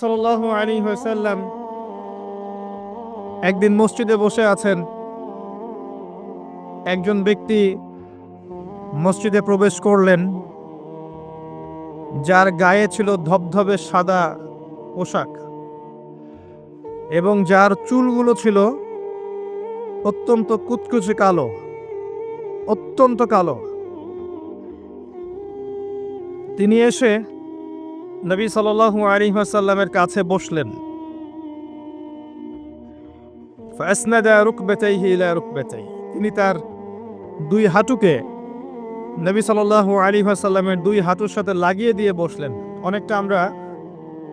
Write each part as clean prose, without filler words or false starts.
সাল্লাল্লাহু আলাইহি ওয়াসাল্লাম একদিন মসজিদে বসে আছেন। একজন ব্যক্তি মসজিদে প্রবেশ করলেন, যার গায়ে ছিল ধবধবে সাদা পোশাক এবং যার চুলগুলো ছিল অত্যন্ত কুচকুচে কালো, অত্যন্ত কালো। তিনি এসে নবী সাল্লাল্লাহু আলাইহি ওয়াসাল্লামের কাছে বসলেন। ফাসনাদা রুকবাতাইহি ইলা রুকবাতাইহি, তিনি তার দুই হাঁটুকে নবী সাল্লাল্লাহু আলাইহি ওয়াসাল্লামের দুই হাঁটুর সাথে লাগিয়ে দিয়ে বসলেন। অনেকটা আমরা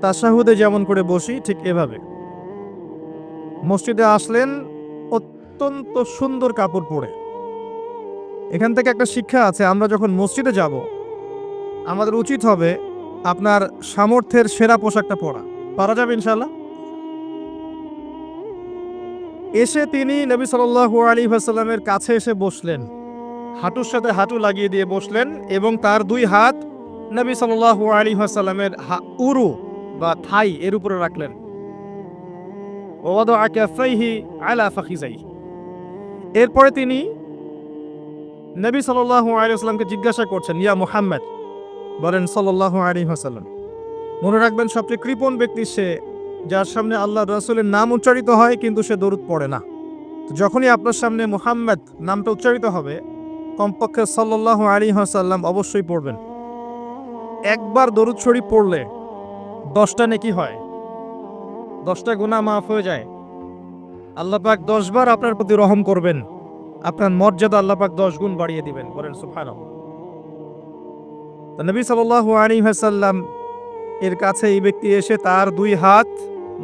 তাশাহুদে যেমন করে বসি ঠিক এভাবে। মসজিদে আসলেন অত্যন্ত সুন্দর কাপড় পরে। এখান থেকে একটা শিক্ষা আছে, আমরা যখন মসজিদে যাব আমাদের উচিত হবে আপনার সামর্থ্যের সেরা পোশাকটা পরা। পারা যাবে ইনশাআল্লাহ? এসে তিনি নবী সাল্লাল্লাহু আলাইহি ওয়াসাল্লামের কাছে এসে বসলেন, হাঁটুর সাথে হাঁটু লাগিয়ে দিয়ে বসলেন এবং তার দুই হাত নবী সাল্লাল্লাহু আলাইহি ওয়াসাল্লামের উরু বা থাই এর উপরে রাখলেন। ওয়াদাআ কাফাইহি আলা ফাখিজাইহি, এরপরে তিনি নবী সাল্লাল্লাহু আলাইহি ওয়াসাল্লামকে জিজ্ঞাসা করছেন, ইয়া মুহাম্মদ, বলেন সাল্লাল্লাহু আলাইহি ওয়াসাল্লাম। মনে রাখবেন, সবচেয়ে কৃপণ ব্যক্তি সে যার সামনে আল্লাহর রাসূলের নাম উচ্চারিত হয় কিন্তু সে দরুদ পড়ে না। তো যখনই আপনার সামনে মুহাম্মদ নামটা উচ্চারিত হবে, কমপক্ষে সাল্লাল্লাহু আলাইহি ওয়াসাল্লাম অবশ্যই পড়বেন। একবার দরুদ শরীফ পড়লে 10টা নেকি হয়, 10টা গুনাহ মাফ হয়ে যায়। আল্লাহ পাক 10 বার আপনার প্রতি রহম করবেন, আপনার মর্যাদা আল্লাহ পাক 10 গুণ বাড়িয়ে দিবেন। বলেন সুবহানাল্লাহ। তো নবী সাল্লাল্লাহু আলাইহি ওয়াসাল্লাম এর কাছে এই ব্যক্তি এসে তার দুই হাত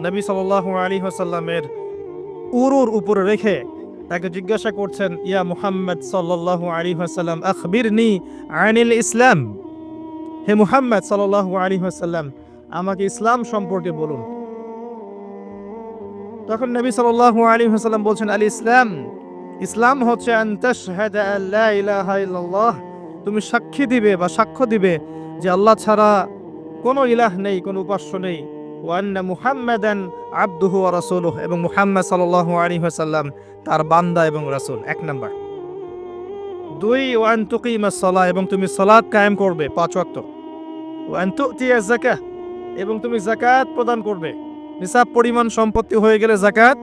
নবী সাল্লাল্লাহু আলাইহি ওয়াসাল্লামের উরুর উপরে রেখে তাকে জিজ্ঞাসা করছেন, ইয়া মুহাম্মদ সাল্লাল্লাহু আলাইহি ওয়াসাল্লাম, আখবিরনি আনিল ইসলাম। হে মুহাম্মদ সাল্লাল্লাহু আলাইহি ওয়াসাল্লাম, আমাকে ইসলাম সম্পর্কে বলুন। তখন নবী সাল্লাল্লাহু আলাইহি ওয়াসাল্লাম বলছেন, আল ইসলাম, ইসলাম হচ্ছে আন তাশহাদা আল্লা ইলাহা ইল্লাল্লাহ, তুমি সাক্ষী দিবে বা সাক্ষ্য দিবে যে আল্লাহ ছাড়া কোনো ইলাহ নেই, কোনো উপাস্য নেই। ওয়া আন্না মুহাম্মাদান আবদুহু ওয়া রাসূলুহু, এবং মুহাম্মদ সাল্লাল্লাহু আলাইহি ওয়াসাল্লাম তার বান্দা এবং রাসূল। 1 নাম্বার। 2, ওয়া আন তুকিমাস সালাহ, এবং তুমি সালাত কায়েম করবে 5 ওয়াক্ত। ওয়া আন তুতিয়াজ যাকাহ, এবং তুমি যাকাত প্রদান করবে। নিসাব পরিমাণ সম্পত্তি হয়ে গেলে যাকাত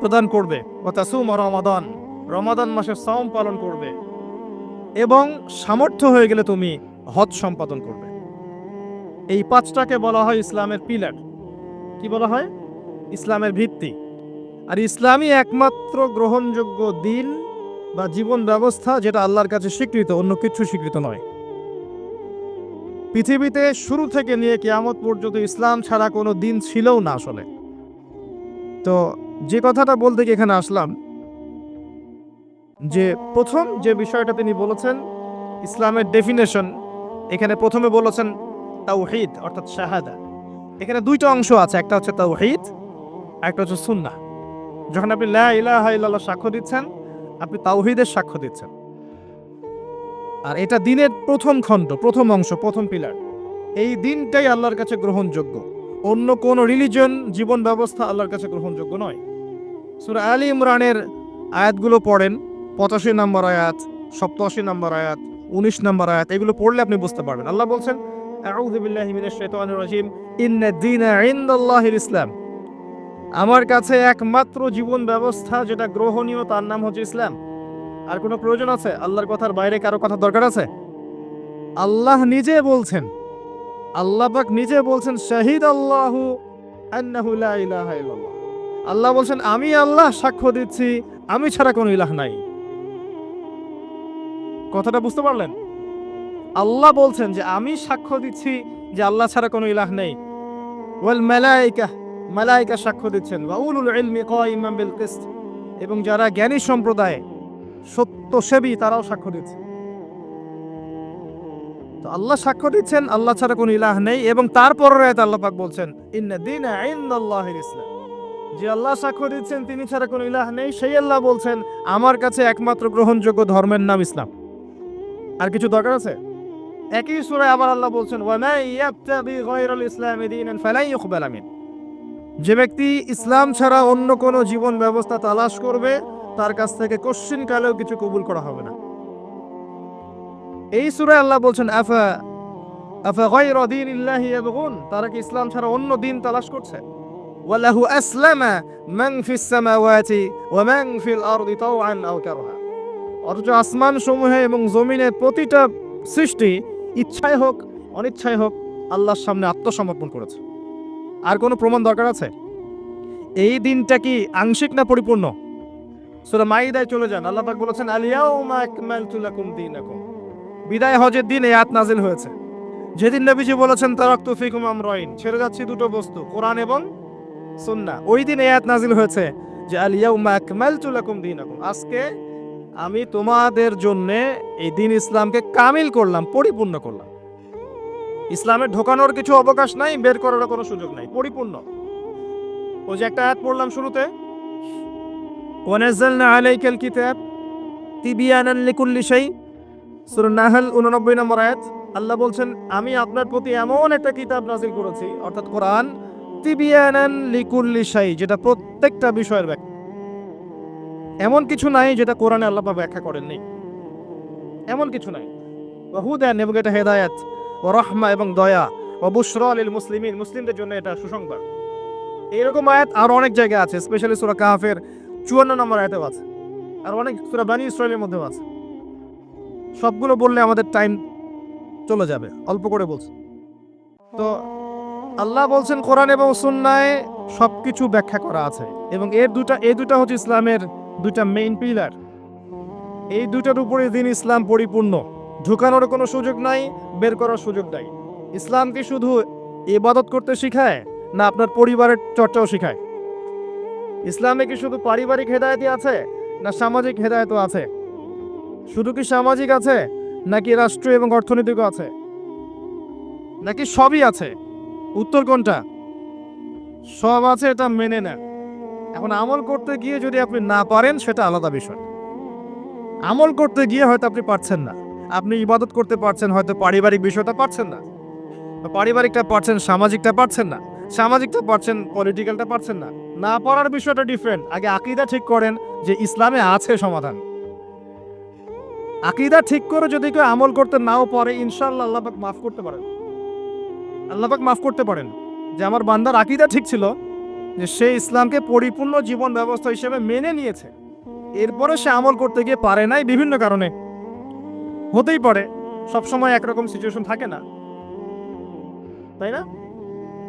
প্রদান করবে। ওয়া তাসুম রমাদান, রমাদান মাসে সাওম পালন করবে, এবং সামর্থ্য হয়ে গেলে তুমি হজ সম্পাদন করবে। এই 5টাকে বলা হয় ইসলামের পিলার। কি বলা হয়? ইসলামের ভিত্তি। আর ইসলামই একমাত্র গ্রহণযোগ্য দিন বা জীবন ব্যবস্থা যেটা আল্লাহর কাছে স্বীকৃত, অন্য কিছু স্বীকৃত নয়। পৃথিবীতে শুরু থেকে নিয়ে কিয়ামত পর্যন্ত ইসলাম ছাড়া কোনো দিন ছিলও না আসলে। তো যে কথাটা বলতে গিয়ে এখানে আসলাম, যে প্রথম যে বিষয়টা তিনি বলেছেন ইসলামের ডেফিনেশন, এখানে প্রথমে বলেছেন তাওহীদ অর্থাৎ শাহাদা। এখানে 2টা অংশ আছে, একটা হচ্ছে তাওহীদ, একটা হচ্ছে সুন্নাহ। যখন আপনি লা ইলাহা ইল্লাল্লাহ সাক্ষ্য দিচ্ছেন, আপনি তাওহীদের সাক্ষ্য দিচ্ছেন। আর এটা দিনের প্রথম খণ্ড, প্রথম অংশ, প্রথম পিলার। এই দিনটাই আল্লাহর কাছে গ্রহণযোগ্য, অন্য কোন রিলিজন, জীবন ব্যবস্থা আল্লাহর কাছে গ্রহণযোগ্য নয়। সূরা আলী ইমরানের আয়াতগুলো পড়েন, 85 নম্বর আয়াত, 87 নম্বর আয়াত, 19 নম্বর আয়াত, এগুলো পড়লে আপনি বুঝতে পারবেন। আল্লাহ বলছেন, আউযু বিল্লাহি মিনাশ শাইতানির রাজিম, ইন্নাদ দীনা ইনদাল্লাহিল ইসলাম, আমার কাছে একমাত্র জীবন ব্যবস্থা যেটা গ্রহণীয় তার নাম হচ্ছে ইসলাম। আর কোনো প্রয়োজন আছে? আল্লাহর কথার বাইরে কারো কথা দরকার আছে? আল্লাহ নিজে বলছেন, আল্লাহ পাক নিজে বলছেন, শাহিদ আল্লাহু আন্নাহু লা ইলাহা ইল্লাল্লাহ, আল্লাহ বলছেন আমি আল্লাহ সাক্ষ্য দিচ্ছি আমি ছাড়া কোনো ইলাহ নাই। কথাটা বুঝতে পারলেন? আল্লাহ বলছেন যে আমি সাক্ষ্য দিচ্ছি যে আল্লাহ ছাড়া কোনো ইলাহ নেই। ওয়াল মালায়েকা, মালায়েকা সাক্ষ্য দিচ্ছেন। ওয়া উলুল ইলমি কায়িমান বিল কিসত, এবং যারা জ্ঞানী সম্প্রদায়, সত্যসেবী, তারাও সাক্ষ্য দিচ্ছে। তো আল্লাহ সাক্ষ্য দিচ্ছেন আল্লাহ ছাড়া কোনো ইলাহ নেই, এবং তারপরের আয়াতে আল্লাহ পাক বলছেন, ইন্না দীনা ইনদাল্লাহিল ইসলাম, যে আল্লাহ সাক্ষ্য দিচ্ছেন তিনি ছাড়া কোনো ইলাহ নেই, সেই আল্লাহ বলছেন আমার কাছে একমাত্র গ্রহণযোগ্য ধর্মের নাম ইসলাম। আর কিছু দরকার আছে? একই সূরায় আবার আল্লাহ বলছেন ওয়া মান ইয়াবতাগি গায়রাল ইসলামি দীনান ফালান ইউকবালা মিন, যে ব্যক্তি ইসলাম ছাড়া অন্য কোনো জীবন ব্যবস্থা তালাশ করবে তার কাছ থেকে কোশ্চিন কালেও কিছু কবুল করা হবে না। এই সূরায় আল্লাহ বলছেন আফা আফা গায়রা দীনিল্লাহি ইয়াবগুন, তারা কি ইসলাম ছাড়া অন্য দিন তালাশ করছে? ওয়ালাহু আসলামা মান ফিস সামাওয়াতি ওয়া মান ফিল আরদি তাওআন আও কারহা, অথচ আসমান সমূহে এবং জমিনের প্রতিটা সৃষ্টি ইচ্ছায় হোক অনিচ্ছায় হোক আল্লাহর সামনে আত্মসমর্পণ করেছে। আর কোনো প্রমাণ দরকার আছে? এই দিনটা কি আংশিক না পরিপূর্ণ? সূরা মাইদায় চলে যান, আল্লাহ পাক বলেছেন আল ইয়াউমা আকমালতু লাকুম দীনাকুম। বিদায় হজের দিন এই আয়াত নাযিল হয়েছে, যেদিন নবীজি বলেছেন তারাকতু ফিকুম আমরাইন, ছেড়ে যাচ্ছি দুটো বস্তু, কোরআন এবং সুন্নাহ। ওই দিন এই আয়াত নাযিল হয়েছে যে আল ইয়াউমা আকমালতু লাকুম দীনাকুম, আজকে আমি তোমাদের জন্য এই দিন ইসলামকে কামিল করলাম, পরিপূর্ণ করলাম। ইসলামে ঢোকানোর কিছু অবকাশ নাই, বের করার কোনো সুযোগ নাই, পরিপূর্ণ। ওই যে একটা আয়াত পড়লাম শুরুতে, ওয়ানাজ্জালনা আলাইকাল কিতাব তিবিয়ানান লিকুল্লি শাই, সূরা নাহল 89 নম্বর আয়াত। আল্লাহ বলছেন আমি আপনার প্রতি এমন একটা কিতাব নাযিল করেছি, অর্থাৎ কোরআন, তিবিয়ানান লিকুল্লি শাই, যেটা প্রত্যেকটা বিষয়ের ব্যাখ্যা। এমন কিছু নাই যেটা কোরআনে আল্লাহ পাক ব্যাখ্যা করেননি, এমন কিছু নাই। ওয়া হুদান, এবং এটা হেদায়েত, ওয়া রাহমা, এবং দয়া, ওয়া বুশরা লিল মুসলিমিন, মুসলিমদের জন্য এটা সুসংবাদ। এরকম আয়াত আর অনেক জায়গায় আছে, স্পেশালি সূরা কাহফের 54 নম্বর আয়াতেও আছে, আর অনেক সূরা বানী ইসরাঈলের মধ্যেও আছে। সবগুলো বললে আমাদের টাইম চলে যাবে, অল্প করে বলছি। তো আল্লাহ বলছেন কোরআন এবং সুন্নাহে সবকিছু ব্যাখ্যা করা আছে, এবং এই দুটা হচ্ছে ইসলামের দুইটা মেইন পিলার। এই দুটার উপরে দিন ইসলাম পরিপূর্ণ, ঢুকানোর কোনো সুযোগ নাই, বের করার সুযোগ নাই। ইসলাম কি শুধু ইবাদত করতে শিখায়, না আপনার পরিবারের চর্চাও শিখায়? ইসলামে কি শুধু পারিবারিক হেদায়েতই আছে, না সামাজিক হেদায়েতও আছে? শুধু কি সামাজিক আছে, নাকি রাষ্ট্রীয় এবং অর্থনৈতিকও আছে, নাকি সবই আছে? উত্তর কোনটা? সব আছে, এটা মেনে নেন। এখন আমল করতে গিয়ে যদি আপনি না পারেন সেটা আলাদা বিষয়। আমল করতে গিয়ে হয়তো আপনি পারছেন না, আপনি ইবাদত করতে পারছেন, হয়তো পারিবারিক বিষয়টা পারছেন না, পারিবারিকটা পারছেন, সামাজিকটা পারছেন না, সামাজিকটা পারছেন, পলিটিক্যালটা পারছেন না। না পারার বিষয়টা ডিফারেন্ট। আগে আকীদা ঠিক করেন যে ইসলামে আছে সমাধান। আকীদা ঠিক করে যদি কেউ আমল করতে নাও পারে, ইনশাআল্লাহ আল্লাহ পাক মাফ করতে পারেন। আল্লাহ পাক মাফ করতে পারেন যে আমার বান্দার আকীদা ঠিক ছিল, যে সে ইসলামকে পরিপূর্ণ জীবন ব্যবস্থা হিসেবে মেনে নিয়েছে, এরপরে সে আমল করতে গিয়ে পারে নাই বিভিন্ন কারণে। হতেই পারে, সবসময় একরকম সিচুয়েশন থাকে না, তাই না?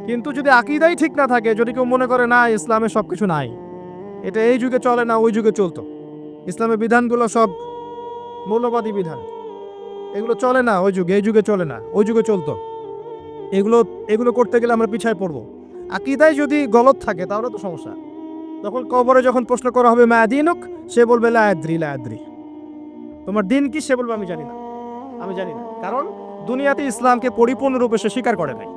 কিন্তু যদি আকীদাই ঠিক না থাকে, যদি কেউ মনে করে না ইসলামে সবকিছু নাই, এটা এই যুগে চলে না ওই যুগে চলতো, ইসলামের বিধানগুলো সব মৌলবাদী বিধান, এগুলো চলে না ওই যুগে, এই যুগে চলে না ওই যুগে চলতো, এগুলো করতে গেলে আমরা পিছায় পড়বো। আকীদায় যদি গলত থাকে তাহলে তো সমস্যা। তখন কবরে যখন প্রশ্ন করা হবে মা দীনুক, সে বলবে লা আদ্রি লা আদ্রি, তোমার দিন কি? সে বলবে আমি জানি না, আমি জানি না। কারণ দুনিয়াতে ইসলামকে পরিপূর্ণরূপে সে স্বীকার করে নাই।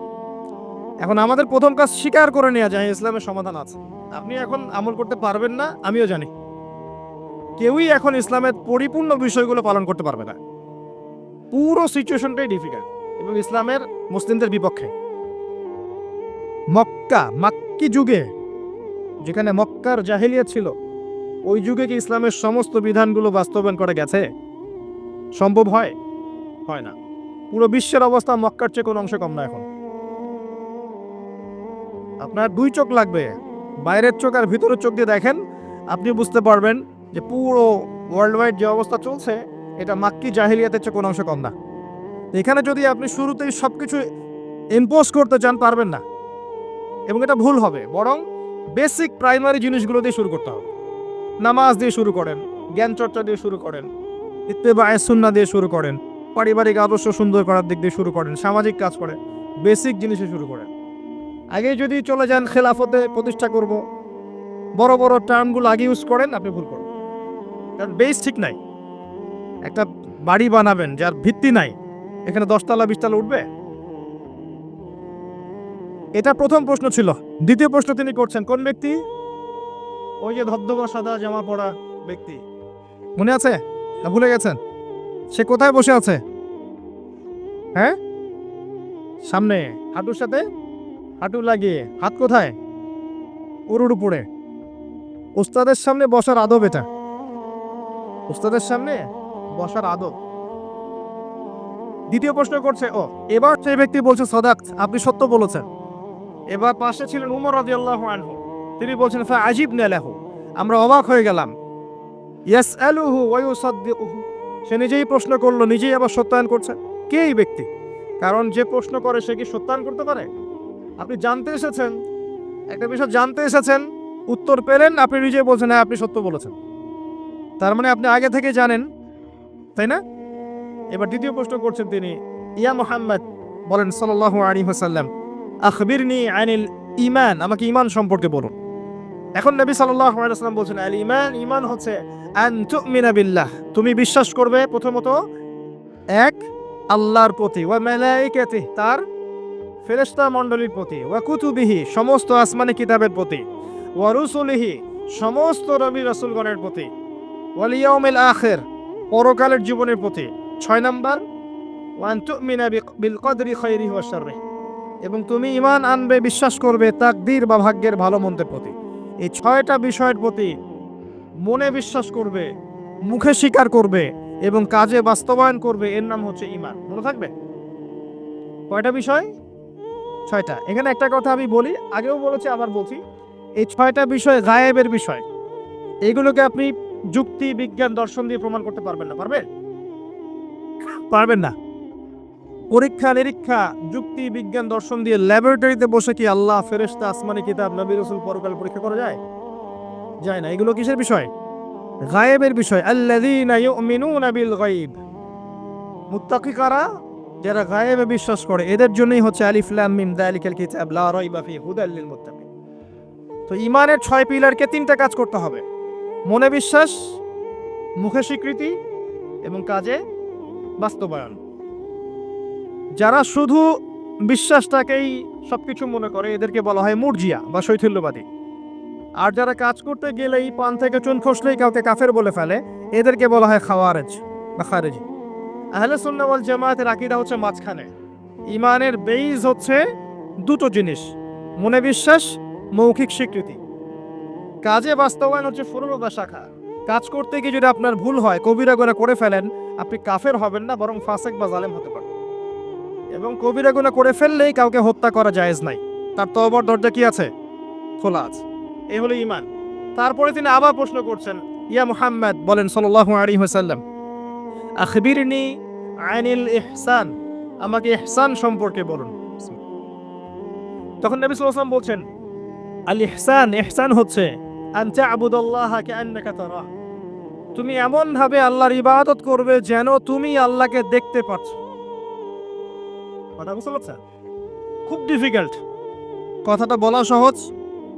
এখন আমাদের প্রথম কাজ স্বীকার করে নেওয়া যায় ইসলামের সমাধান আছে। আপনি এখন আমল করতে পারবেন না, আমিও জানি। কেউই এখন ইসলামের পরিপূর্ণ বিষয়গুলো পালন করতে পারবে না। পুরো সিচুয়েশনটাই ডিফিকাল্ট এবং ইসলামের মুসলিমদের বিপক্ষে। মাক্কি যুগে, যেখানে মক্কার জাহেলিয়াত ছিল, ওই যুগে কি ইসলামের সমস্ত বিধানগুলো বাস্তবায়ন করা গেছে? সম্ভব হয়? হয় না। পুরো বিশ্বের অবস্থা মক্কার চেয়ে কোনো অংশে কম না। এখন আপনার দুই চোখ লাগবে, বাইরের চোখ আর ভিতরের চোখ দিয়ে দেখেন, আপনি বুঝতে পারবেন যে পুরো ওয়ার্ল্ড ওয়াইড যে অবস্থা চলছে, এটা মাক্কি জাহেলিয়াতের চেয়ে কোনো অংশে কম না। এখানে যদি আপনি শুরুতেই সবকিছু ইম্পোজ করতে চান, পারবেন না, এবং এটা ভুল হবে। বরং বেসিক প্রাইমারি জিনিসগুলো দিয়ে শুরু করতে হবে। নামাজ দিয়ে শুরু করেন, জ্ঞান চর্চা দিয়ে শুরু করেন, ইত্তেবায়ে সুন্নাহ দিয়ে শুরু করেন, পারিবারিক আদর্শ সুন্দর করার দিক দিয়ে শুরু করেন, সামাজিক কাজ করেন, বেসিক জিনিসে শুরু করেন। আগে যদি চলে যান খেলাফতে প্রতিষ্ঠা করব, বড় বড় টার্মগুলো আগে ইউজ করেন, আপনি ভুল করবেন। কারণ বেস ঠিক নাই। একটা বাড়ি বানাবেন যার ভিত্তি নাই, এখানে 10 তলা 20 তলা উঠবে? এটা প্রথম প্রশ্ন ছিল। দ্বিতীয় প্রশ্ন তিনি করছেন কোন ব্যক্তি? ওই যে ধবধবা সাদা জামা পরা ব্যক্তি, মনে আছে না ভুলে গেছেন? সে কোথায় বসে আছে? হ্যাঁ, সামনে হাঁটুর সাথে হাঁটু লাগিয়ে, হাত কোথায়? উরুর উপরে। উস্তাদের সামনে বসার আদব এটা, উস্তাদের সামনে বসার আদব। দ্বিতীয় প্রশ্ন করছে, ও এবার সেই ব্যক্তি বলছে সদাক, আপনি সত্য বলেছেন। এবার পাশে ছিলেন উমর রাদিয়াল্লাহু আনহু, তিনি বলছেন ফা আজিবনা লাহু, আমরা অবাক হয়ে গেলাম। ইয়াসআলুহু ওয়া ইউসাদ্দিকুহু, সে নিজেই প্রশ্ন করলো, নিজেই আবার সত্যায়ন করছে। কে এই ব্যক্তি? কারণ যে প্রশ্ন করে সে কি সত্যায়ন করতে পারে? আপনি জানতে এসেছেন, একটা বিষয় জানতে এসেছেন, উত্তর পেলেন, আপনি নিজেই বলছেন হ্যাঁ আপনি সত্য বলেছেন, তার মানে আপনি আগে থেকে জানেন, তাই না? এবার দ্বিতীয় প্রশ্ন করছেন তিনি, ইয়া মুহাম্মদ, বলেন সাল্লাল্লাহু আলাইহি ওয়াসাল্লাম, আখবিরনি আনিল ঈমান, আমাকে ঈমান সম্পর্কে বলুন। এখন নবী সাল্লাল্লাহু আলাইহি ওয়াসাল্লাম বলছেন আল ঈমান, ঈমান হচ্ছে আন তুমিনা বিল্লাহ, তুমি বিশ্বাস করবে প্রথমত এক আল্লাহর প্রতি, ওয়া মালাইকাতিহি, তার ফেরেশতা মণ্ডলীর প্রতি, ওয়া কুতুবিহি, সমস্ত আসমানি কিতাবের প্রতি, ওয়া রুসুলিহি, সমস্ত নবী রাসূলগণের প্রতি, ওয়াল ইয়াউমিল আখির, পরকালের জীবনের প্রতি। 6 নাম্বার, ওয়া আন তুমিনা বিল কদরি খাইরিহি ওয়া শাররিহি, এবং তুমি ঈমান আনবে, বিশ্বাস করবে তাকদীর বা ভাগ্যের ভালো মন্দের প্রতি। এই 6টা বিষয়ের প্রতি মনে বিশ্বাস করবে, মুখে স্বীকার করবে এবং কাজে বাস্তবায়ন করবে, এর নাম হচ্ছে ঈমান। মনে থাকবে? কয়টা বিষয়? 6টা। এখানে একটা কথা আমি বলি, আগেও বলেছি আবার বলছি, এই 6টা বিষয় গায়েবের বিষয়, এগুলোকে আপনি যুক্তি, বিজ্ঞান, দর্শন দিয়ে প্রমাণ করতে পারবেন না। পারবেন? পারবেন না। পরীক্ষা নিরীক্ষা, যুক্তি, বিজ্ঞান, দর্শন দিয়ে ল্যাবরেটরিতে বসে কি আল্লাহ, ফেরেশতা, আসমানি কিতাব, নবী রাসূল, পরকাল পরীক্ষা করা যায়? যায় না। এগুলো কিসের বিষয়? গায়েবের বিষয়। আল্লাযীনা ইউমিনুনা বিল গায়ব, মুত্তাকি কারা? যারা গায়েবে বিশ্বাস করে, এদের জন্যই হচ্ছে আলিফ লাম মিম যালিকাল কিতাব লা রাইবা ফিহি হুদাল লিল মুত্তাকিন। তো ঈমানের 6 পিলারকে 3টা কাজ করতে হবে: মনে বিশ্বাস, মুখে স্বীকৃতি এবং কাজে বাস্তবায়ন। যারা শুধু বিশ্বাসটাকেই সবকিছু মনে করে, এদেরকে বলা হয় মুরজিয়া বা শৈথিল্যবাদী। আর যারা কাজ করতে গেলেই পান থেকে চুন খসলেই কাউকে কাফের বলে ফেলে, এদেরকে বলা হয় খাওয়ারেজ বা খারেজি। আহলে সুন্নাহ ওয়াল জামায়াতের আকীদা হচ্ছে মাঝখানে। ঈমানের বেইজ হচ্ছে দুটো জিনিস: মনে বিশ্বাস, মৌখিক স্বীকৃতি। কাজে বাস্তবায়ন হচ্ছে ফুরু বা শাখা। কাজ করতে গিয়ে যদি আপনার ভুল হয়, কবিরা গুনাহ করে ফেলেন, আপনি কাফের হবেন না, বরং ফাসিক বা জালেম হতে পারেন। এবং কবিরা গুনাহ করে ফেললেই কাউকে হত্যা করা জায়েজ নাই, তার তওবার দরজা কি আছে? খোলা আছে। এই হলো ঈমান। তারপরে তিনি আবার প্রশ্ন করছেন, ইয়া মুহাম্মদ, বলেন সাল্লাল্লাহু আলাইহি ওয়াসাল্লাম, আখবিরনি আনিল ইহসান, আমাকে ইহসান সম্পর্কে বলুন। তখন নবী সাল্লাল্লাহু আলাইহি ওয়াসাল্লাম বলছেন, আল ইহসান, ইহসান হচ্ছে আন তা'বুদাল্লাহা কাআন্নাকা তারাহ, তুমি এমন ভাবে আল্লাহর ইবাদত করবে যেন তুমি আল্লাহকে দেখতে পাচ্ছ। কথা বুঝতে পারছেন? খুব ডিফিকাল্ট। কথাটা বলা সহজ,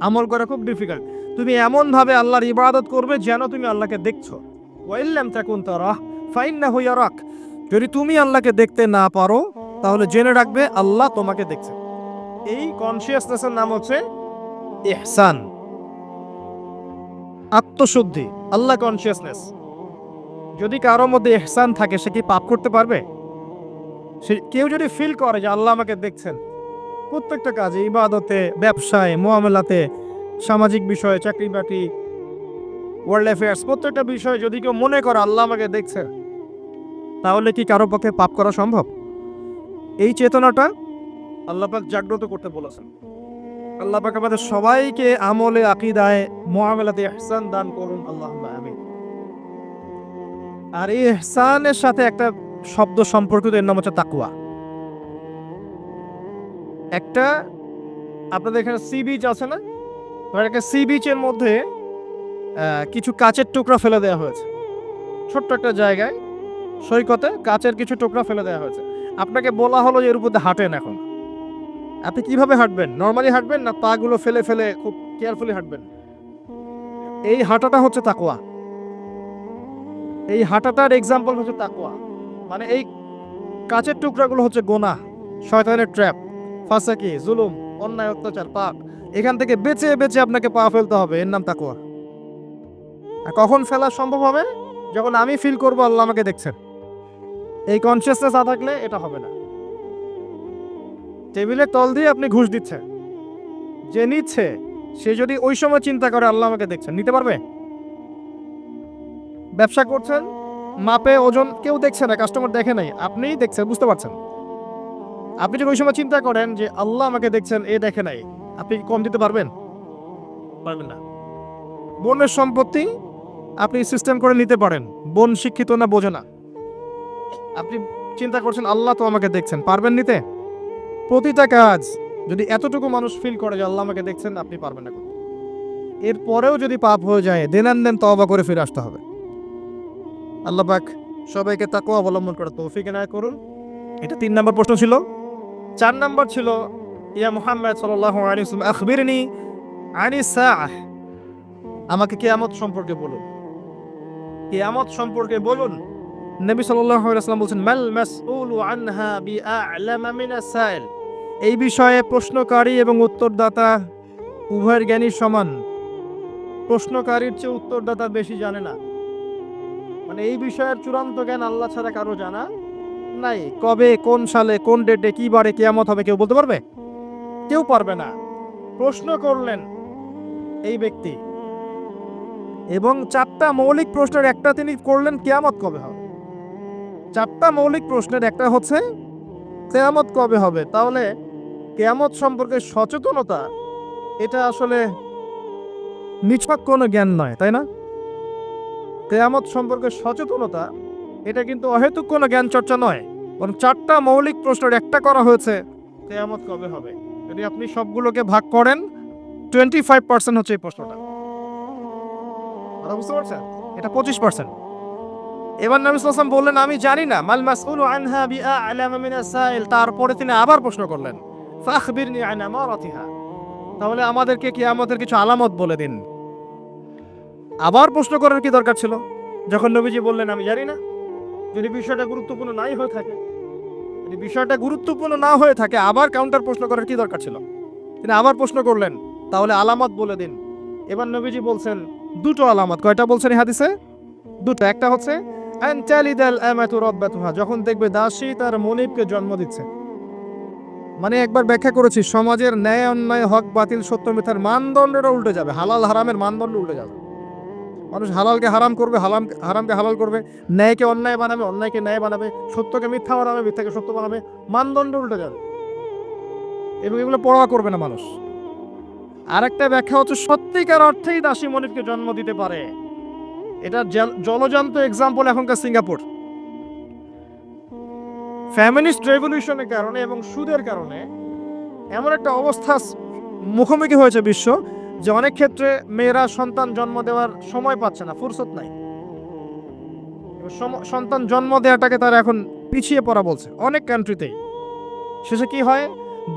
আমল করা খুব ডিফিকাল্ট। তুমি এমন ভাবে আল্লাহর ইবাদত করবে যেন তুমি আল্লাহকে দেখছো। ওয়া ইল্লাম তাকুন তারাহ ফাইন্নাহু ইয়ারাক, যদি তুমি আল্লাহকে দেখতে না পারো তাহলে জেনে রাখবে আল্লাহ তোমাকে দেখছে। এই কনসিয়াসনেসের নাম হচ্ছে ইহসান, আত্মশুদ্ধি, আল্লাহ কনসিয়াসনেস। যদি কারোর মধ্যে ইহসান থাকে, সে কি পাপ করতে পারবে? কেউ যদি ফিল করে যে আল্লাহ আমাকে দেখছেন, প্রত্যেকটা কাজে, ইবাদতে, ব্যবসায়, মুআমালাতে, সামাজিক বিষয়ে, চাকরি বাকরি, ওয়ার্ল্ড অ্যাফেয়ার্স, প্রত্যেকটা বিষয়ে যদি কেউ মনে করে আল্লাহ আমাকে দেখছেন, তাহলে কি কারো পক্ষে পাপ করা সম্ভব? এই চেতনাটা আল্লাহ পাক জাগ্রত করতে বলেছেন। আল্লাহ পাক আমাদের সবাইকে আমলে, আকীদায়, মুআমালাতে ইহসান দান করুন, আল্লাহুম্মা আমিন। আর এই ইহসানের সাথে একটা শব্দ সম্পর্কিত, এর নাম হচ্ছে তাকওয়া। একটা, আপনাদের এখানে সি বিচ আছে না? একটা সি বিচের মধ্যে কিছু কাচের টুকরা ফেলে দেওয়া হয়েছে। ছোট্ট একটা জায়গায় সৈকতে কাচের কিছু টুকরা ফেলে দেওয়া হয়েছে। আপনাকে বলা হলো যে এর উপর দিয়ে হাঁটেন। এখন আপনি কিভাবে হাঁটবেন? নর্মালি হাঁটবেন না পা গুলো ফেলে ফেলে খুব কেয়ারফুলি হাঁটবেন? এই হাঁটাটা হচ্ছে তাকওয়া। এই হাঁটাটার এক্সাম্পল হচ্ছে তাকওয়া। মানে এই কাচের টুকরাগুলো হচ্ছে গোনাহ, শয়তানের ট্র্যাপ, ফাসাকি, জুলুম, অন্যায়, অত্যাচার, পাপ। এখান থেকে বেঁচে বেঁচে আপনাকে পা ফেলতে হবে, এর নাম তাকওয়া। আর কখন ফেলা সম্ভব হবে? যখন আমি ফিল করবো আল্লাহ আমাকে দেখছেন। এই কনসিয়াসনেস না থাকলে এটা হবে না। টেবিলের তল দিয়ে আপনি ঘুষ দিচ্ছেন, যে নিচ্ছে সে যদি ওই সময় চিন্তা করে আল্লাহ আমাকে দেখছেন, নিতে পারবে? ব্যবসা করছেন, মাপে ওজন কেউ দেখছে না, কাস্টমার দেখে নাই, আপনিই দেখছেন, বুঝতে পারছেন। আপনি যদি ওই সময় চিন্তা করেন যে আল্লাহ আমাকে দেখছেন, এ দেখে নাই, আপনি কি কম দিতে পারবেন? পারবেন না। বোনের সম্পত্তি আপনি সিস্টেম করে নিতে পারেন, বোন শিক্ষিত না, বোঝে না, আপনি চিন্তা করছেন আল্লাহ তো আমাকে দেখছেন, পারবেন নিতে? প্রতিটা কাজ যদি এতটুকু মানুষ ফিল করে যে আল্লাহ আমাকে দেখছেন, আপনি পারবেন না করতে। এরপরেও যদি পাপ হয়ে যায়, দেন তওবা করে ফিরে আসতে হবে। আল্লাহ পাক সবাইকে তাকওয়া অবলম্বন করার তৌফিক এনায়েত করুন। এটা 3 নম্বর প্রশ্ন ছিল। 4 নম্বর ছিল, ইয়া মুহাম্মদ সাল্লাল্লাহু আলাইহি ওয়াসাল্লাম আখবিরনি আনিস সাআহ, আমাকে কিয়ামত সম্পর্কে বলুন, কিয়ামত সম্পর্কে বলুন। নবী সাল্লাল্লাহু আলাইহি ওয়াসাল্লাম বলেন, মাল মাসউলু আনহা বিআ'লামা মিনাস সাইল, এই বিষয়ে প্রশ্নকারী এবং উত্তরদাতা উভয়ের জ্ঞানী সমান। প্রশ্নকারীর চেয়ে উত্তরদাতা বেশি জানে না, মানে এই বিষয়ের চূড়ান্ত জ্ঞান আল্লাহ ছাড়া কারো জানা নাই। কবে, কোন সালে, কোন ডেটে, কি বারে কিয়ামত হবে কেউ বলতে পারবে? কেউ পারবে না। প্রশ্ন করলেন এই ব্যক্তি, এবং 4টা মৌলিক প্রশ্নের একটা তিনি করলেন, কিয়ামত কবে হবে। 4টা মৌলিক প্রশ্নের একটা হচ্ছে কিয়ামত কবে হবে। তাহলে কিয়ামত সম্পর্কে সচেতনতা, এটা আসলে নিছক কোনো জ্ঞান নয়, তাই না? কিয়ামত সম্পর্কে সচেতনতা, এটা কিন্তু অহেতুক কোনো জ্ঞান চর্চা নয়, বরং 4টা মৌলিক প্রশ্নের একটা করা হয়েছে, কিয়ামত কবে হবে। যদি আপনি সবগুলোকে ভাগ করেন, 25% হচ্ছে এই প্রশ্নটা। কথা বুঝতে পারছেন? এটা 25%। এবার নবী সাল্লাল্লাহু আলাইহি ওয়াসাল্লাম বললেন, আমি জানি না, মাল মাসউলু আনহা বিআ'লামা মিনাস সাইল। তারপরে তিনি আবার প্রশ্ন করলেন, ফাখবিরনি আন আমারাতিহা, তাহলে আমাদেরকে কিয়ামতের কিছু আলামত বলে দিন। আবার প্রশ্ন করার কি দরকার ছিল, যখন নবীজি বললেন আমি জানি না? যদি বিষয়টা গুরুত্বপূর্ণ নাই হয়ে থাকে, যদি বিষয়টা গুরুত্বপূর্ণ না হয়ে থাকে, আবার কাউন্টার প্রশ্ন করার কি দরকার ছিল? তিনি আবার প্রশ্ন করলেন, তাহলে আলামত বলে দিন। এবার নবীজি বলছেন 2টো আলামত। কয়টা বলছেন এই হাদিসে? 2টা। একটা হচ্ছে আন তালিদাল আমাতু রাব্বাতুহা, যখন দেখবে দাসী তার মনিবকে জন্ম দিচ্ছে। মানে একবার ব্যাখ্যা করেছি, সমাজের ন্যায় অন্যায়, হক বাতিল, সত্য মিথ্যার মানদণ্ডটা উল্টে যাবে, হালাল হারামের মানদণ্ড উল্টে যাবে। মানুষ হালালকে হারাম করবে, হারামকে হালাল করবে, ন্যায়কে অন্যায় বানাবে, অন্যায়কে ন্যায় বানাবে, সত্যকে মিথ্যা বানাবে, মিথ্যাকে সত্য বানাবে, মানদণ্ড উল্টে যাবে, এবং এগুলো পরোয়া করবে না মানুষ। আরেকটা ব্যাখ্যা হচ্ছে সত্যিকার অর্থেই দাসী মনিবকে জন্ম দিতে পারে। এটা জলজান্ত এক্সাম্পল এখনকার সিঙ্গাপুর। ফ্যামিনিস্ট রেভলিউশনের কারণে এবং সুদের কারণে এমন একটা অবস্থা মুখোমুখি হয়েছে বিশ্ব, যে অনেক ক্ষেত্রে মেয়েরা সন্তান জন্ম দেওয়ার সময় পাচ্ছে না, ফুরসত নাই। সন্তান জন্ম দেওয়াটাকে তারা এখন পিছিয়ে পড়া বলছে অনেক কান্ট্রিতেই। শেষে কি হয়,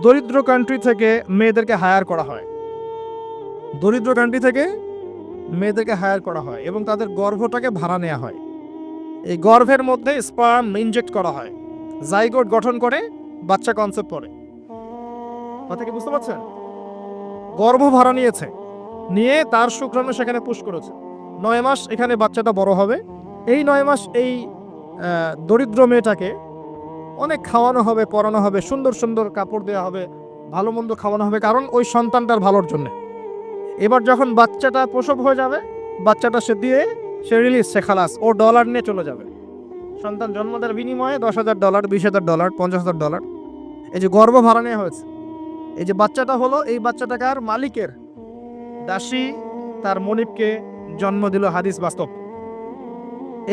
দরিদ্র কান্ট্রি থেকে মেয়েদেরকে হায়ার করা হয়, দরিদ্র কান্ট্রি থেকে মেয়েদেরকে হায়ার করা হয়, এবং তাদের গর্ভটাকে ভাড়া নেওয়া হয়। এই গর্ভের মধ্যে স্পার্ম ইনজেক্ট করা হয়, জাইগোট গঠন করে বাচ্চা কনসেপ্ট করে। কথা কি বুঝতে পারছেন? গর্ভ ভাড়া নিয়েছে, নিয়ে তার শুক্রাণু সেখানে পুশ করেছে। 9 মাস এখানে বাচ্চাটা বড় হবে। এই 9 মাস এই দরিদ্র মেয়েটাকে অনেক খাওয়ানো হবে, পরানো হবে, সুন্দর সুন্দর কাপড় দেওয়া হবে, ভালো মন্দ খাওয়ানো হবে, কারণ ওই সন্তানটার ভালোর জন্য। এবার যখন বাচ্চাটা প্রসব হয়ে যাবে, বাচ্চাটা সে রিলিজ, সে খালাস, ও ডলার নিয়ে চলে যাবে। সন্তান জন্ম দেওয়ার বিনিময়ে $10,000, $20,000, $50,000, এই যে গর্ভ ভাড়া নেওয়া হয়েছে। এই যে বাচ্চাটা হলো, এই বাচ্চাটাকে আর মালিকের, দাসী তার মনিবকে জন্ম দিল। হাদিস বাস্তব।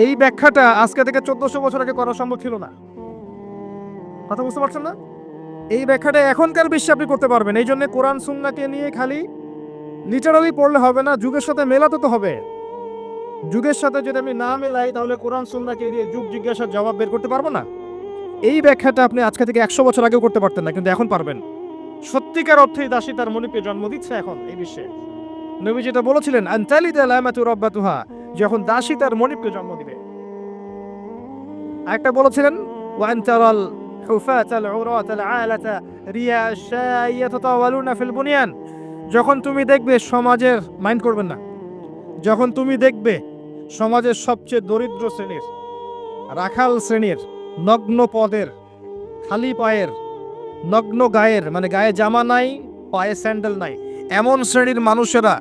এই ব্যাখ্যাটা আজকে থেকে 1400 বছর আগে করা সম্ভব ছিল না। কথা বুঝতে পারছেন না? এই ব্যাখ্যাটা এখনকার বিশ্বে আপনি করতে পারবেন। এই জন্য কোরআন সুন্নাহকে নিয়ে খালি লিটারালি পড়লে হবে না, যুগের সাথে মেলাতে তো হবে। যুগের সাথে যদি আমি না মেলাই, তাহলে কোরআন সুন্নাহকে দিয়ে যুগ জিজ্ঞাসার জবাব বের করতে পারবো না। এই ব্যাখ্যাটা আপনি আজকে থেকে 100 বছর আগেও করতে পারতেন না, কিন্তু এখন পারবেন। সত্যিকার অর্থেই দাসী তার মনিবকে জন্ম দিচ্ছে এখন এই বিশ্বে। নবী যেটা বলেছিলেন, আন তালিদাল আমাতু রাব্বাতুহা, যখন দাসী তার মনিবকে জন্ম দিবে। আরেকটা বলেছিলেন, ওয়া আন তারাল হুফাতাল উরাতাল আলাতা রিয়া আশ-শাই ইয়াতাতাওয়ালুনা ফিল বুনিয়ান, যখন তুমি দেখবে সমাজের, মাইন্ড করবেন না, যখন তুমি দেখবে সমাজের সবচেয়ে দরিদ্র শ্রেণীর, রাখাল শ্রেণীর, নগ্ন পদের, খালি পায়ের নগ্ন গায়ের, মানে গায়ে জামা নাই, পায়ে স্যান্ডেল নাই, এমন শ্রেণীর মানুষেরা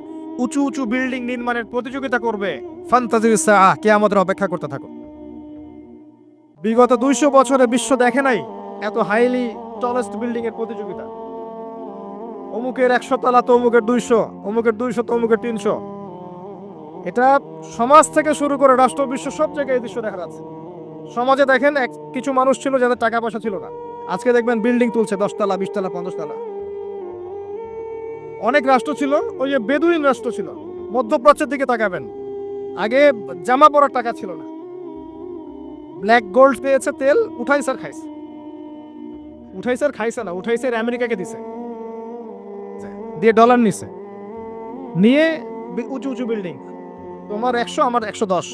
উঁচু উঁচু বিল্ডিং নির্মাণের প্রতিযোগিতা করবে। ফান্তাজির সাআহ, কিয়ামতের অপেক্ষা করতে থাকো। বিগত 200 বছরে বিশ্ব দেখে নাই এত হাইলি টলেস্ট বিল্ডিং এর প্রতিযোগিতা। অমুকের 100 তলা তো অমুকের 200, অমুকের 200 তো অমুকের 300। এটা সমাজ থেকে শুরু করে রাষ্ট্র, বিশ্ব সব জায়গায় এই দৃশ্য দেখা যাচ্ছে। সমাজে দেখেন কিছু মানুষ ছিল যাদের টাকা পয়সা ছিল না, আজকে দেখবেন বিল্ডিং তুলছে 10 তলা, 20 তলা, 50 তলা। অনেক রাষ্ট্র ছিল, ওই যে বেদুইন রাষ্ট্র ছিল, মধ্যপ্রাচ্যের দিকে তাকাবেন, আগে জামা পরার টাকা ছিল না, ব্ল্যাক গোল্ড পেয়েছে, তেল উঠাইছে আর খাইছে, উঠাইছে আর খাইছে না, উঠাইছে আর আমেরিকাকে দিছে, দিয়ে ডলার নিছে, নিয়ে উঁচু উঁচু বিল্ডিং, তোমার 100 আমার 110,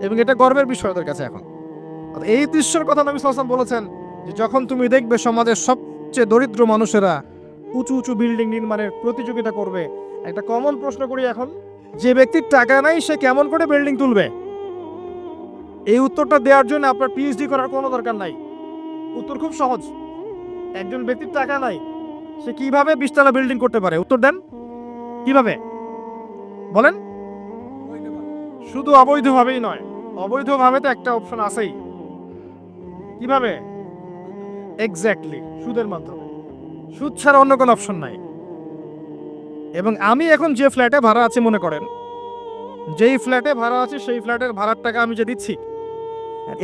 এবং এটা গর্বের বিষয় ওদের কাছে এখন। এই দৃশ্যের কথা নবী সাল্লাল্লাহু আলাইহি ওয়াসাল্লাম বলেছেন যে যখন তুমি দেখবে সমাজের সবচেয়ে দরিদ্র মানুষেরা উঁচু উঁচু বিল্ডিং নির্মাণের প্রতিযোগিতা করবে, একটা কমন প্রশ্ন করি এখন, যে ব্যক্তির টাকা নাই সে কেমন করে বিল্ডিং তুলবে? এই উত্তরটা দেওয়ার জন্য আপনার পিএইচডি করার কোনো দরকার নাই, উত্তর খুব সহজ। একজন ব্যক্তির টাকা নাই, সে কিভাবে 20 তলা বিল্ডিং করতে পারে? উত্তর দেন, কিভাবে বলেন? শুধু অবৈধভাবেই নয়, অবৈধভাবে তো একটা অপশন আছেই। কিভাবে? এক্স্যাক্টলি, সুদের মাধ্যমে। সুদ ছাড়া অন্য কোনো অপশন নাই। এবং আমি এখন যে ফ্ল্যাটে ভাড়া আছি, মনে করেন যেই ফ্ল্যাটে ভাড়া আছে সেই ফ্ল্যাটের ভাড়ার টাকা আমি যে দিচ্ছি,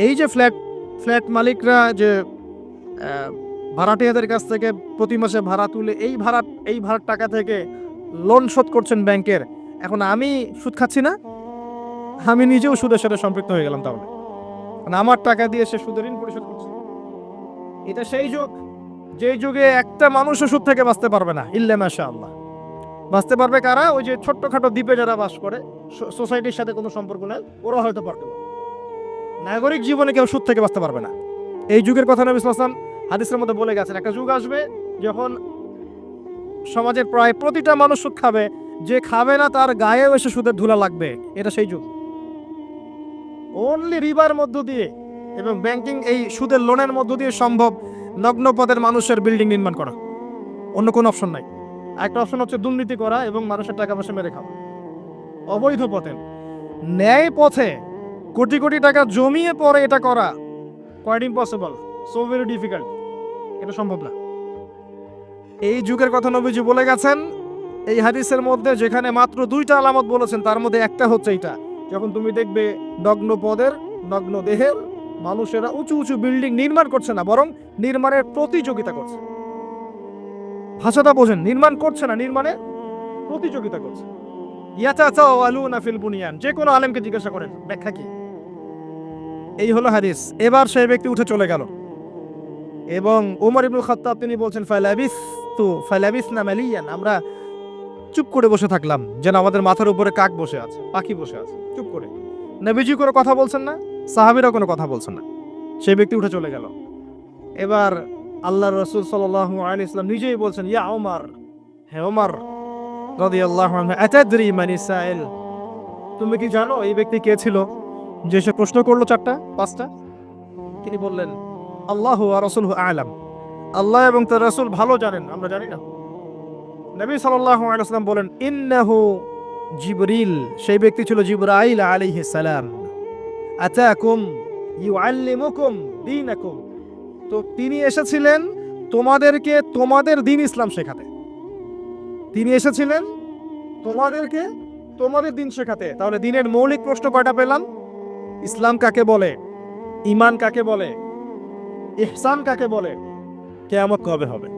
এই যে ফ্ল্যাট মালিকরা যে ভাড়াটিয়াদের কাছ থেকে প্রতি মাসে ভাড়া তুলে এই ভাড়ার টাকা থেকে লোন শোধ করছেন ব্যাংকের, এখন আমি সুদ খাচ্ছি না? আমি নিজেও সুদের সাথে সম্পৃক্ত হয়ে গেলাম তাহলে, মানে আমার টাকা দিয়ে সে সুদের ঋণ পরিশোধ করছে। এটা সেই যুগ, যে যুগে একটা মানুষও সুদ থেকে বাঁচতে পারবে না, ইল্লা মাশাআল্লাহ। বাঁচতে পারবে কারা? ওই যে ছোট্টখাটো দ্বীপে যারা বাস করে, সোসাইটির সাথে কোনো সম্পর্ক নেই, ওরা হয়তো পারবে। নাগরিক জীবনে কেউ সুদ থেকে বাঁচতে পারবে না। এই যুগের কথা নবী সাল্লাল্লাহু আলাইহি ওয়াসাল্লাম হাদিসের মধ্যে বলে গেছেন, একটা যুগ আসবে যখন সমাজের প্রায় প্রতিটা মানুষ সুদ খাবে, যে খাবে না তার গায়েও এসে সুদের ধুলা লাগবে। এটা সেই যুগ। অনলি রিবার মধ্য দিয়ে এবং ব্যাংকিং, এই সুদের লোনের মধ্য দিয়ে সম্ভব নগ্ন পদের মানুষের বিল্ডিং নির্মাণ করা, অন্য কোনো অপশন নাই। একটা অপশন হচ্ছে দুর্নীতি করা এবং মানুষের টাকা পয়সা মেরে খাওয়া, অবৈধ পথে। ন্যায় পথে কোটি কোটি টাকা জমিয়ে পরে এটা করা quite impossible, so very difficult, এটা সম্ভব না। এই যুগের কথা নবীজি বলে গেছেন এই হাদিসের মধ্যে, যেখানে মাত্র 2টা আলামত বলেছেন, তার মধ্যে একটা হচ্ছে এইটা, যখন তুমি দেখবে নগ্ন পদের, নগ্ন দেহের মানুষেরা উঁচু উঁচু বিল্ডিং নির্মাণ করছে না, বরং নির্মাণের প্রতিযোগিতা করছে। ভাষাটা বোঝেন, নির্মাণ করছে না, নির্মাণের প্রতিযোগিতা করছে। ইয়াতাতাওয়ালুনা ফিল বুনিয়ান, যে কোনো আলেমকে জিজ্ঞাসা করেন ব্যাখ্যা কি। এই হলো হাদিস। এবার সেই ব্যক্তি উঠে চলে গেল এবং ওমর ইবনুল খাত্তাব তিনি বলছেন, ফালাবিসনা মালিয়ান, আমরা চুপ করে বসে থাকলাম, যেন আমাদের মাথার উপরে কাক বসে আছে, পাখি বসে আছে, চুপ করে। নবীজি কোনো কথা বলছেন না, সাহাবীরা কোনো কথা বলছেন না, সেই ব্যক্তি উঠে চলে গেল। এবার আল্লাহর রাসূল সাল্লাল্লাহু আলাইহি ওয়াসাল্লাম নিজেই বলছেন, ইয়া ওমর, হে ওমর রাদিয়াল্লাহু আনহু, আতাদরি মানি সাইল, তুমি কি জানো এই ব্যক্তি কে ছিল যে সে প্রশ্ন করলো 4টা 5টা? তিনি বললেন, আল্লাহু ওয়া রাসূলুহু আ'লাম, আল্লাহ এবং তার রাসূল ভালো জানেন, আমরা জানি না। নবী সাল্লাল্লাহু আলাইহি ওয়াসাল্লাম বলেন, ইন্নাহু জিবরিল, সেই ব্যক্তি ছিল জিবরাইল আলাইহিস সালাম, আতাকুম ইউআল্লিমুকুম দীনাকুম, তো তিনি এসেছিলেন তোমাদেরকে তোমাদের দ্বীন ইসলাম শেখাতে। তিনি এসেছিলেন তোমাদেরকে তোমাদের দ্বীন শেখাতে। তাহলে দ্বীনের মৌলিক প্রশ্ন কয়টা পেলাম? ইসলাম কাকে বলে, ঈমান কাকে বলে, ইহসান কাকে বলে, কিয়ামত কবে হবে।